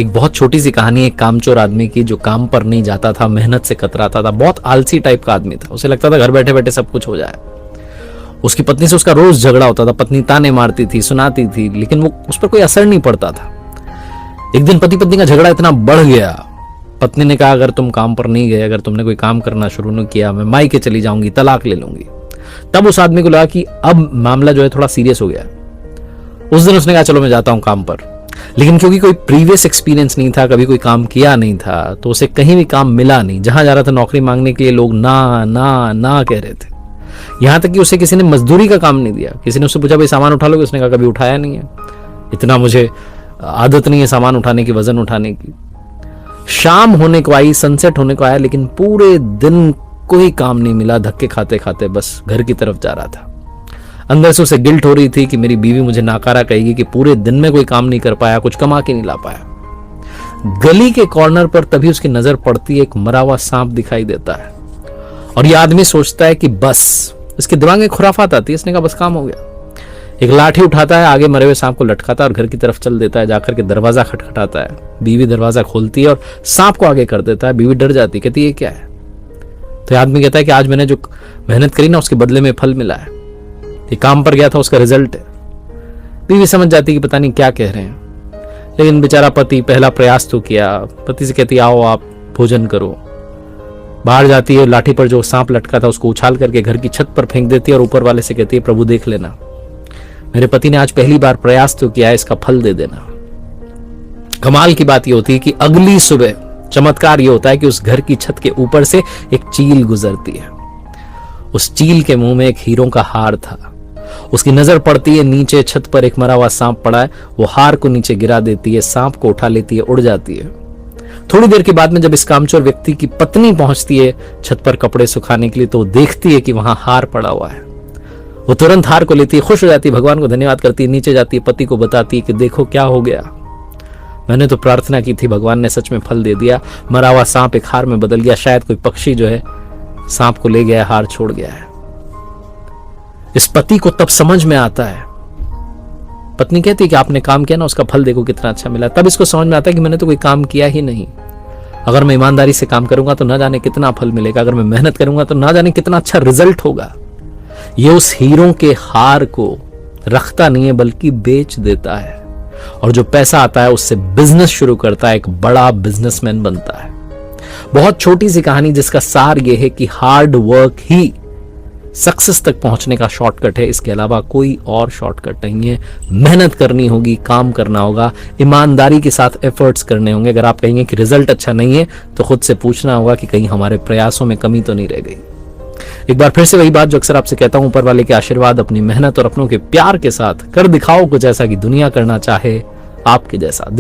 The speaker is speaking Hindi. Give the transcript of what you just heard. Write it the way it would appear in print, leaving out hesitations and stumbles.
एक बहुत छोटी सी कहानी, एक कामचोर आदमी की जो काम पर नहीं जाता था, मेहनत से कतराता था, बहुत आलसी टाइप का आदमी था। उसे लगता था घर बैठे बैठे सब कुछ हो जाए। उसकी पत्नी से उसका रोज झगड़ा होता था, पत्नी ताने मारती थी, सुनाती थी, लेकिन वो उस पर कोई असर नहीं पड़ता था। एक दिन पति पत्नी का झगड़ा इतना बढ़ गया, पत्नी ने कहा अगर तुम काम पर नहीं गए, अगर तुमने कोई काम करना शुरू नहीं किया, मैं मायके चली जाऊंगी, तलाक ले लूंगी। तब उस आदमी को लगा कि अब मामला जो है थोड़ा सीरियस हो गया। उस दिन उसने कहा चलो मैं जाता हूं काम पर। लेकिन क्योंकि कोई प्रीवियस एक्सपीरियंस नहीं था, कभी कोई काम किया नहीं था, तो उसे कहीं भी काम मिला नहीं। जहां जा रहा था नौकरी मांगने के लिए लोग ना ना ना कह रहे थे। यहां तक कि उसे किसी ने मजदूरी का काम नहीं दिया। किसी ने उससे पूछा भाई सामान उठा लोगे, उसने कहा कभी उठाया नहीं है, इतना मुझे आदत नहीं है सामान उठाने की, वजन उठाने की। शाम होने को आई, सनसेट होने को आया, लेकिन पूरे दिन कोई काम नहीं मिला। धक्के खाते खाते बस घर की तरफ जा रहा था। अंदर से उसे गिल्ट हो रही थी कि मेरी बीवी मुझे नाकारा कहेगी कि पूरे दिन में कोई काम नहीं कर पाया, कुछ कमा के नहीं ला पाया। गली के कॉर्नर पर तभी उसकी नजर पड़ती है, एक मरा हुआ सांप दिखाई देता है। और यह आदमी सोचता है कि बस, इसके दिमाग में खुराफात आती है, इसने कहा बस काम हो गया। एक लाठी उठाता है, आगे मरे हुए सांप को लटकाता है और घर की तरफ चल देता है। जाकर के दरवाजा खटखटाता है। बीवी दरवाजा खोलती है और सांप को आगे कर देता है। बीवी डर जाती है, कहती है ये क्या है? तो आदमी कहता है कि आज मैंने जो मेहनत करी ना उसके बदले में फल मिला है, ये काम पर गया था उसका रिजल्ट है। बीवी समझ जाती है कि पता नहीं क्या कह रहे हैं, लेकिन बेचारा पति पहला प्रयास तो किया। पति से कहती आओ आप भोजन करो। बाहर जाती है, लाठी पर जो सांप लटका था उसको उछाल करके घर की छत पर फेंक देती है और ऊपर वाले से कहती है प्रभु देख लेना, मेरे पति ने आज पहली बार प्रयास तो किया है, इसका फल दे देना। कमाल की बात यह होती है कि अगली सुबह चमत्कार यह होता है कि उस घर की छत के ऊपर से एक चील गुजरती है। उस चील के मुंह में एक हीरों का हार था। उसकी नजर पड़ती है, नीचे छत पर एक मरा हुआ सांप पड़ा है। वो हार को नीचे गिरा देती है, सांप को उठा लेती है, उड़ जाती है। थोड़ी देर के बाद में जब इस कामचोर व्यक्ति की पत्नी पहुंचती है छत पर कपड़े सुखाने के लिए, तो वो देखती है कि वहां हार पड़ा हुआ है। वो तुरंत हार को लेती है, खुश हो जाती है, भगवान को धन्यवाद करती है, नीचे जाती है, पति को बताती है कि देखो क्या हो गया, मैंने तो प्रार्थना की थी, भगवान ने सच में फल दे दिया। मरा हुआ सांप एक हार में बदल गया। शायद कोई पक्षी जो है सांप को ले गया, हार छोड़ गया है। इस पति को तब समझ में आता है, पत्नी कहती है कि आपने काम किया ना, उसका फल देखो कितना अच्छा मिला। तब इसको समझ में आता है कि मैंने तो कोई काम किया ही नहीं। अगर मैं ईमानदारी से काम करूंगा तो ना जाने कितना फल मिलेगा, अगर मैं मेहनत करूंगा तो ना जाने कितना अच्छा रिजल्ट होगा। ये उस हीरो के हार को रखता नहीं है बल्कि बेच देता है, और जो पैसा आता है उससे बिजनेस शुरू करता है, एक बड़ा बिजनेसमैन बनता है। बहुत छोटी सी कहानी जिसका सार यह है कि हार्ड वर्क ही सक्सेस तक पहुंचने का शॉर्टकट है। इसके अलावा कोई और शॉर्टकट नहीं है। मेहनत करनी होगी, काम करना होगा, ईमानदारी के साथ एफर्ट्स करने होंगे। अगर आप कहेंगे कि रिजल्ट अच्छा नहीं है तो खुद से पूछना होगा कि कहीं हमारे प्रयासों में कमी तो नहीं रह गई। एक बार फिर से वही बात जो अक्सर आपसे कहता हूं, ऊपर वाले के आशीर्वाद, अपनी मेहनत और अपनों के प्यार के साथ कर दिखाओ कुछ ऐसा कि दुनिया करना चाहे आपके जैसा।